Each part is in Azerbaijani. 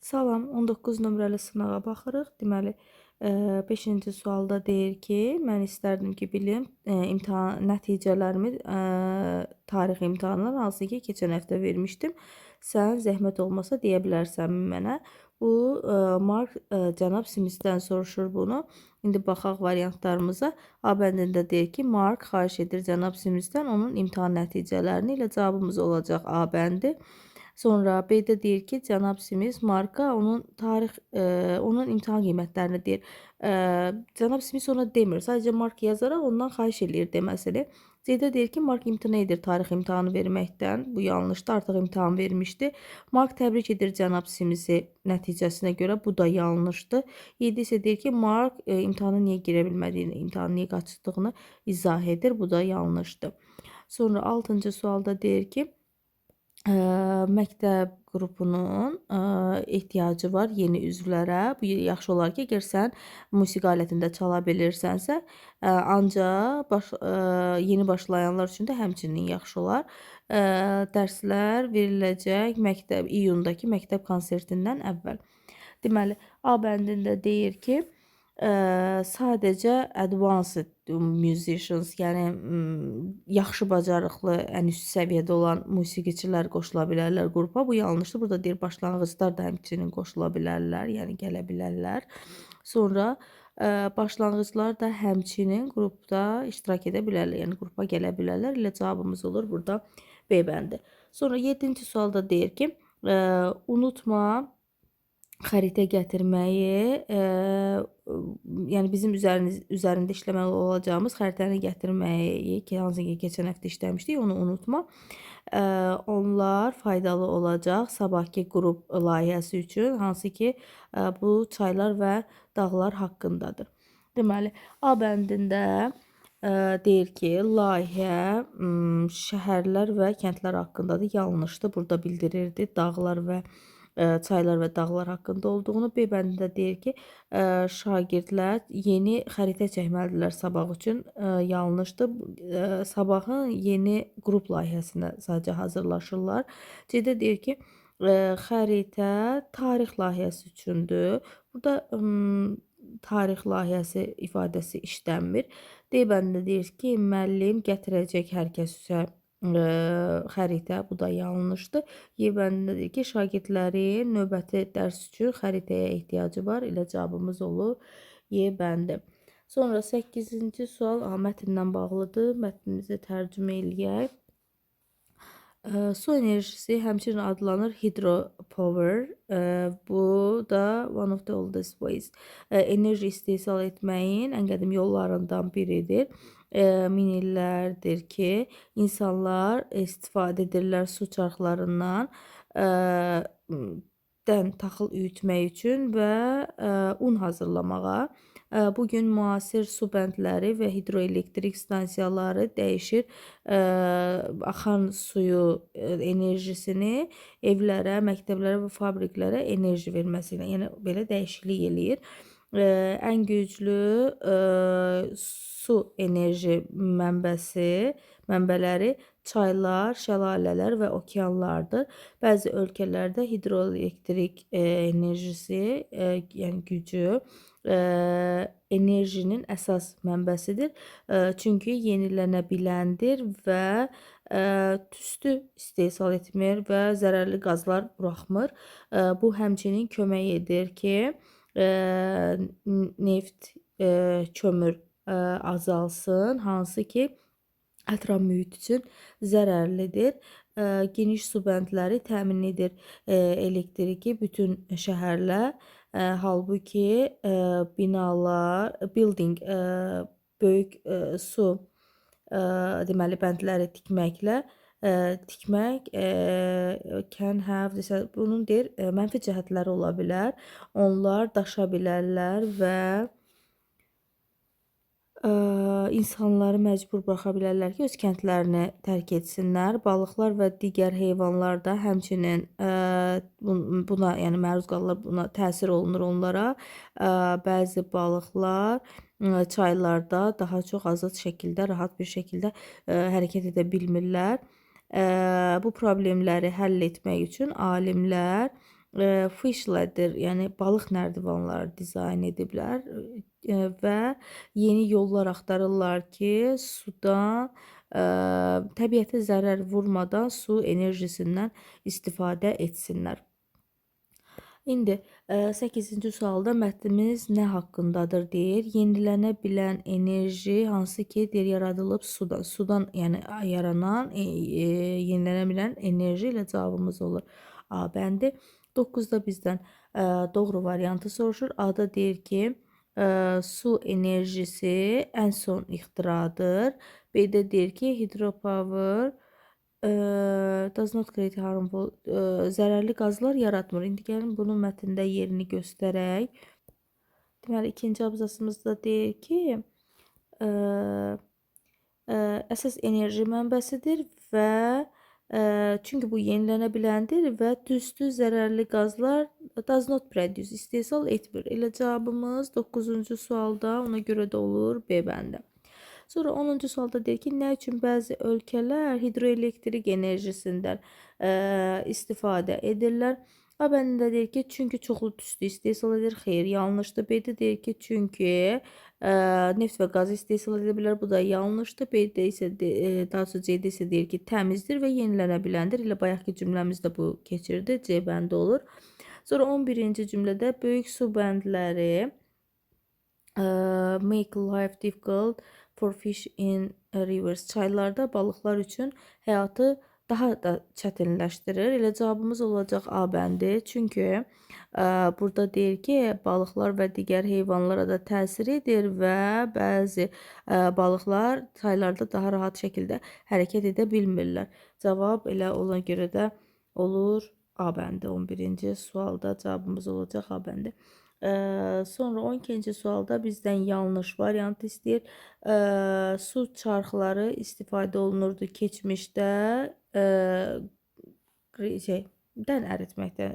Salam, 19 nömrəli sınağa baxırıq. Deməli, 5-ci sualda deyir ki, mən istərdim ki, bilim, imtahan nəticələrimi, tarix imtahanından hansı ki, keçən həftə vermişdim. Sən zəhmət olmasa deyə bilərsənmi mənə? Bu, Mark, cənab Smithdən soruşur bunu. İndi baxaq variantlarımıza. A bəndində deyir ki, Mark xahiş edir cənab Smithdən onun imtahan nəticələrini ilə cavabımız olacaq A bəndi. Sonra B-də deyir ki, cənab Smith Marka onun imtahan qiymətlərini deyir. Cənab Smith ona demir, sadəcə Mark yazaraq ondan xahiş eləyir deməsini. C-də deyir ki, Mark imtina edir tarix imtahanı verməkdən. Bu yanlışdır, artıq imtahan vermişdi. Mark təbrik edir cənab Smithi nəticəsinə görə. Bu da yanlışdır. 7 isə deyir ki, Mark imtahana niyə girə bilmədiyini, imtahanı niyə qaçırdığını izah edir. Bu da yanlışdır. Sonra 6-cı sualda deyir ki, məktəb qrupunun ehtiyacı var yeni üzvlərə. Bu yaxşı olar ki, əgər sən musiqi alətində çala bilirsənsə, ancaq yeni başlayanlar üçün də həmçinin yaxşı olar. Dərslər veriləcək iyundakı məktəb konsertindən əvvəl. Deməli, A bəndində deyir ki, sadəcə advanced musicians, yəni yaxşı bacarıqlı, ən üst səviyyədə olan musiqiçilər qoşula bilərlər qrupa. Bu yanlışdır. Burada deyir başlanğıclar da həmçinin qoşula bilərlər, yəni gələ bilərlər. Sonra başlanğıclar da həmçinin qrupda iştirak edə bilərlər, yəni qrupa gələ bilərlər ilə cavabımız olur burada B bəndi. Sonra 7-ci sualda deyir ki, unutma xəritə gətirməyi, yəni bizim üzərində işləməli olacağımız xəritəni gətirməyi ki, hansı ki, keçən həftə işləmişdik, onu unutma. Onlar faydalı olacaq sabahki qrup layihəsi üçün, hansı ki, bu çaylar və dağlar haqqındadır. Deməli, A bəndində deyir ki, layihə şəhərlər və kəndlər haqqındadır. Yanlışdır. Burada bildirirdi dağlar və çaylar və dağlar haqqında olduğunu. B bəndində deyir ki, şagirdlər yeni xəritə çəkməlidirlər sabah üçün. Yanlışdır. Sabahın yeni qrup layihəsinə sadəcə hazırlaşırlar. C-də deyir ki, xəritə tarix layihəsi üçündür. Burada tarix layihəsi ifadəsi işlənmir. D bəndində deyir ki, müəllim gətirəcək hər kəsə xəritə, bu da yanlışdır. Y bəndində deyir ki, şagirdlərin növbəti dərs üçün xəritəyə ehtiyacı var ilə cavabımız olur Y bəndi. Sonra 8-ci sual mətndən bağlıdır. Mətnimizi tərcümə eləyək. Su enerjisi həmçinin adlanır hidropower. Bu da one of the oldest ways. Enerji istehsal etməyin ən qədim yollarından biridir. Min illərdir ki, insanlar istifadə edirlər su çarxlarından taxıl üyütmək üçün və un hazırlamağa. Bugün müasir su bəndləri və hidroelektrik stansiyaları dəyişir axan suyu enerjisini evlərə, məktəblərə və fabriklərə enerji verməsilə, yəni belə dəyişiklik eləyir. Ən güclü su enerji mənbələri çaylar, şəlalələr və okeanlardır. Bəzi ölkələrdə hidroelektrik enerjisi, yəni gücü enerjinin əsas mənbəsidir. Çünki yenilənə biləndir və tüstü istehsal etmir və zərərli qazlar buraxmır. Bu həmçinin kömək edir ki, neft, kömür azalsın, hansı ki, ətraf mühit üçün zərərlidir. Geniş su bəndləri təmin edir elektriki bütün şəhərlər. Halbuki binalar, böyük su deməli bəndləri tikmək can have, bunun deyir, mənfi cəhətləri ola bilər. Onlar daşa bilərlər və insanları məcbur buraxa bilərlər ki, öz kəndlərini tərk etsinlər. Balıqlar və digər heyvanlar da həmçinin buna, yəni məruz qalırlar, buna təsir olunur onlara. Bəzi balıqlar çaylarda daha çox azad şəkildə, rahat bir şəkildə hərəkət edə bilmirlər. Bu problemləri həll etmək üçün alimlər fish ladder, yəni balıq nərdivanları dizayn ediblər və yeni yollar axtarırlar ki, suda təbiətə zərər vurmadan su enerjisindən istifadə etsinlər. İndi 8-ci sualda mətnimiz nə haqqındadır deyir. Yenilənə bilən enerji hansı ki deyir yaradılıb sudan. Sudan yəni yaranan yenilənə bilən enerji ilə cavabımız olur. A bəndi. 9-da bizdən doğru variantı soruşur. A-da deyir ki su enerjisi ən son ixtiradır. B-də deyir ki hidropower does not create harmful zərərli qazlar yaratmır. İndi gəlin bunun mətndə yerini göstərək. Deməli, ikinci abzasımızda deyir ki, əsas enerji mənbəsidir və çünki bu yenilənə biləndir və düzdür zərərli qazlar does not produce istehsal etmir. Elə cavabımız 9-cu sualda ona görə də olur B bəndə. Sonra 10-cu sualda deyir ki, nə üçün bəzi ölkələr hidroelektrik enerjisindən istifadə edirlər? A bəndində deyir ki, çünki çoxlu tüstü istehsal edir. Xeyr, yanlışdır. B-də deyir ki, çünki neft və qaz istehsal edə bilər. Bu da yanlışdır. B-də isə daha sonra C-də isə deyir ki, təmizdir və yenilənə biləndir. Elə bayaqki cümləmizdə bu keçirdi. C bəndi olur. Sonra 11-ci cümlədə böyük su bəndləri make life difficult for fish in rivers. Çaylarda balıqlar üçün həyatı daha da çətinləşdirir. Elə cavabımız olacaq A bəndi. Çünki burada deyir ki, balıqlar və digər heyvanlara da təsir edir və bəzi balıqlar çaylarda daha rahat şəkildə hərəkət edə bilmirlər. Cavab elə ona görə də olur A bəndi. 11-ci sualda cavabımız olacaq A bəndi. Sonra 12-ci sualda bizdən yanlış variant istəyir. Su çarxları istifadə olunurdu keçmişdə dən əritməkdən,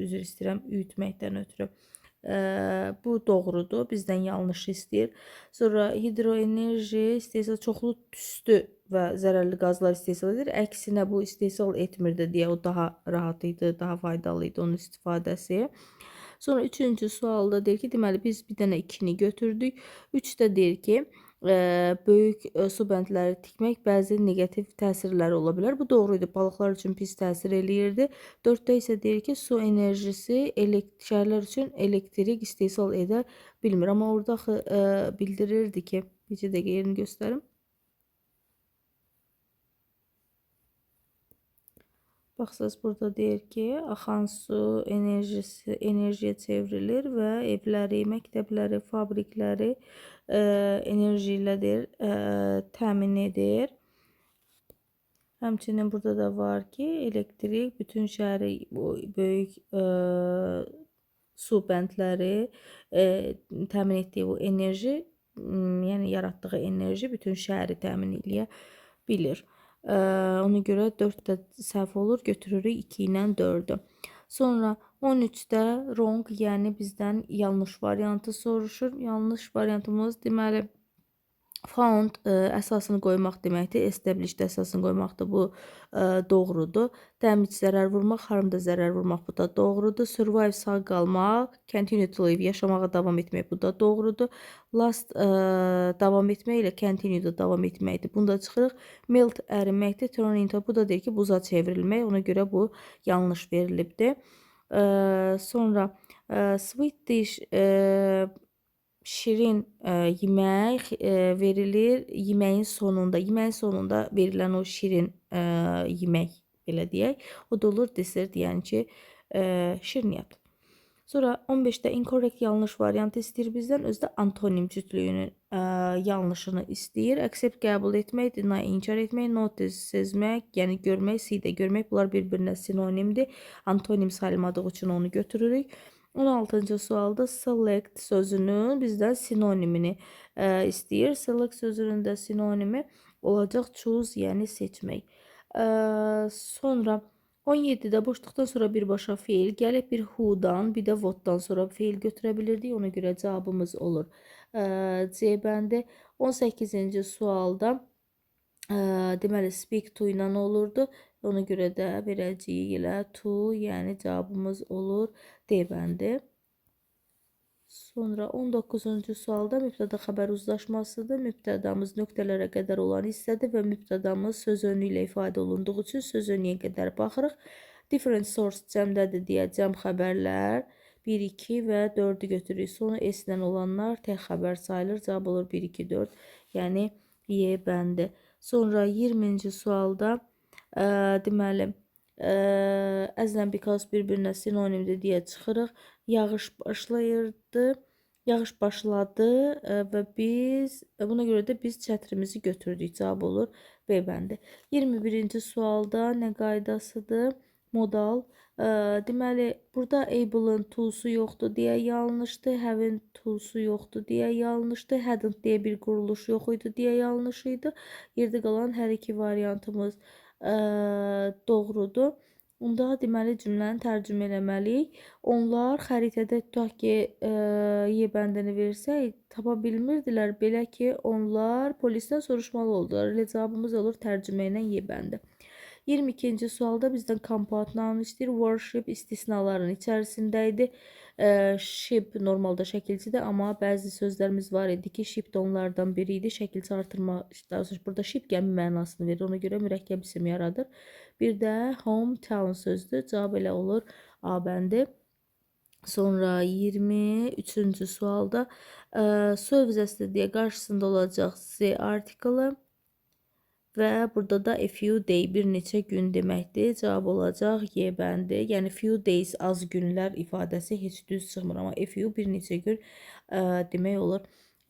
üzr istəyirəm, üyütməkdən ötürü. Bu doğrudur. Bizdən yanlış istəyir. Sonra hidroenerji istehsal çoxlu tüstü və zərərli qazlar istehsal edir. Əksinə bu istehsal etmirdi deyə o daha rahat idi, daha faydalı idi onun istifadəsi. Sonra 3-cü sualda deyir ki, deməli biz bir dənə 2-ni götürdük. 3-də deyir ki, böyük su bəndləri tikmək bəzi negativ təsirləri ola bilər. Bu doğruydu. Balıqlar üçün pis təsir eləyirdi. 4-də isə deyir ki, su enerjisi şəhərlər üçün elektrik istehsal edə bilmir. Amma orada bildirirdi ki, bir dəqiqə yerini göstərim. Baxsınız, burada deyir ki, axan su enerjiyə çevrilir və evləri, məktəbləri, fabrikləri enerji ilə təmin edir. Həmçinin burada da var ki, elektrik bütün şəhəri böyük su bəndləri təmin etdiyi bu enerji, yəni yaratdığı enerji bütün şəhəri təmin edə bilir. Ona görə 4-də səhv olur, götürürük 2 ilə 4-ü. Sonra 13-də wrong, yəni bizdən yanlış variantı soruşur. Yanlış variantımız deməli found əsasını qoymaq deməkdir. Established əsasını qoymaqdır. Bu doğrudur. Damage zərər vurmaq, harm da zərər vurmaq. Bu da doğrudur. Survive sağ qalmaq, continue to live yaşamağa davam etmək. Bu da doğrudur. Last davam etmək ilə continue da davam etməkdir. Bunu da çıxırıq. Melt əriməkdir. Turn into bu da deyir ki, buza çevrilmək. Ona görə bu yanlış verilibdir. Sonra sweet dish şirin yemək verilir yeməyin sonunda. Yeməyin sonunda verilən o şirin yemək, belə deyək. O da olur desert, yəni ki, şirniyyat. Sonra 15-də incorrect yanlış variantı istəyir bizdən. Özü də antonim cütlüyünün yanlışını istəyir. Accept qəbul etmək, deny inkar etmək, notice sezmək, yəni görmək, see də görmək. Bunlar bir-birinə sinonimdir. Antonim sayılmadığı üçün onu götürürük. 16-cı sualda select sözünün bizdən sinonimini istəyir. Select sözünün də sinonimi olacaq choose, yəni seçmək. Sonra 17-də boşluqdan sonra birbaşa feil gəlib, bir who'dan, bir də what'dan sonra feil götürə bilirdik. Ona görə cavabımız olur C bəndi. 18-ci sualda deməli speak to ilə olurdu. Ona görə də verəcəyik elə to, yəni cavabımız olur D bəndi. Sonra 19-cu sualda mübtəda xəbər uzlaşmasıdır. Mübtədamız nöqtələrə qədər olan hissədir və mübtədamız söz önü ilə ifadə olunduğu üçün söz önüyə qədər baxırıq. Different source cəmdədir deyə cəm xəbərlər 1, 2 və 4-ü götürürük. Sonra S-lə olanlar tək xəbər sayılır. Cavab olur 1, 2, 4. Yəni Y bəndi. Sonra 20-ci sualda deməli əzlə because bir-birinə sinonimdir deyə çıxırıq. Yağış başlayırdı. Yağış başladı və biz buna görə də biz çətrimizi götürdük. Cavab olur B bəndi. 21-ci sualda nə qaydasıdır? Modal. Deməli, burada able-ın to'su yoxdur deyə yanlışdır. Have-in to'su yoxdur deyə yanlışdır. Hadn't deyə bir quruluş yox idi deyə yanlış idi. Yerdə qalan hər iki variantımız doğrudur. Onda deməli cümləni tərcümə eləməliyik. Onlar xəritədə tutaq ki, Y bəndini versək, tapa bilmirdilər. Belə ki, onlar polisdən soruşmalı oldular. Elə cavabımız olur tərcümə ilə Y bəndi. 22-ci sualda bizdən compound istəyir. Worship istisnaların içərisində idi. Ship normalda şəkilcidir, amma bəzi sözlərimiz var idi ki, ship də onlardan biri idi. Şəkilci artırma, burada ship gəmi mənasını verir. Ona görə mürəkkəb isim yaradır. Bir də hometown sözdür. Cavab elə olur A bəndi. Sonra 23-cü sualda sövzəsi deyə qarşısında olacaq Z artiklı. Və burada da a few day bir neçə gün deməkdir. Cavab olacaq Y bəndi. Yəni few days az günlər ifadəsi heç düz çıxmır, amma a few bir neçə gün demək olur.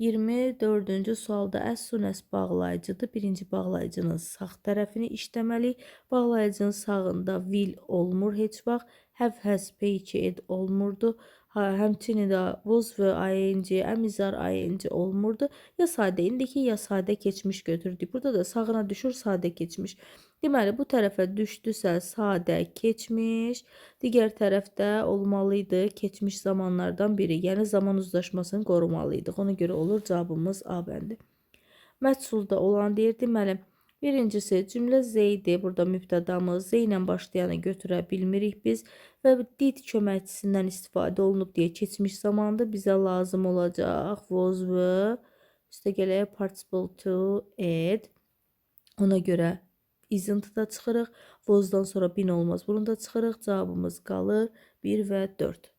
24-cü sualda as soon as bağlayıcıdır. Birinci bağlayıcının sağ tərəfini işləməliyik. Bağlayıcının sağında will olmur heç vaxt. Have, has, pay, ed olmurdu. Həmçinin də was və ing, əmizar ing olmurdu. Ya sadə indiki, ya sadə keçmiş götürdük. Burada da sağına düşür sadə keçmiş. Deməli, bu tərəfə düşdüsə sadə keçmiş, digər tərəfdə olmalıydı keçmiş zamanlardan biri. Yəni, zaman uzlaşmasını qorumalıydıq. Ona görə olur cavabımız A bəndi. Məhsulda olan deyir, deməli, birincisi cümlə Z idi. Burada mübtədamız Z ilə başlayanı götürə bilmirik biz və did köməkçisindən istifadə olunub deyə keçmiş zamanda bizə lazım olacaq was və üstəgələ participle to add. Ona görə isn't da çıxırıq. Was'dan sonra been olmaz. Bunu da çıxırıq. Cavabımız qalır 1 və 4.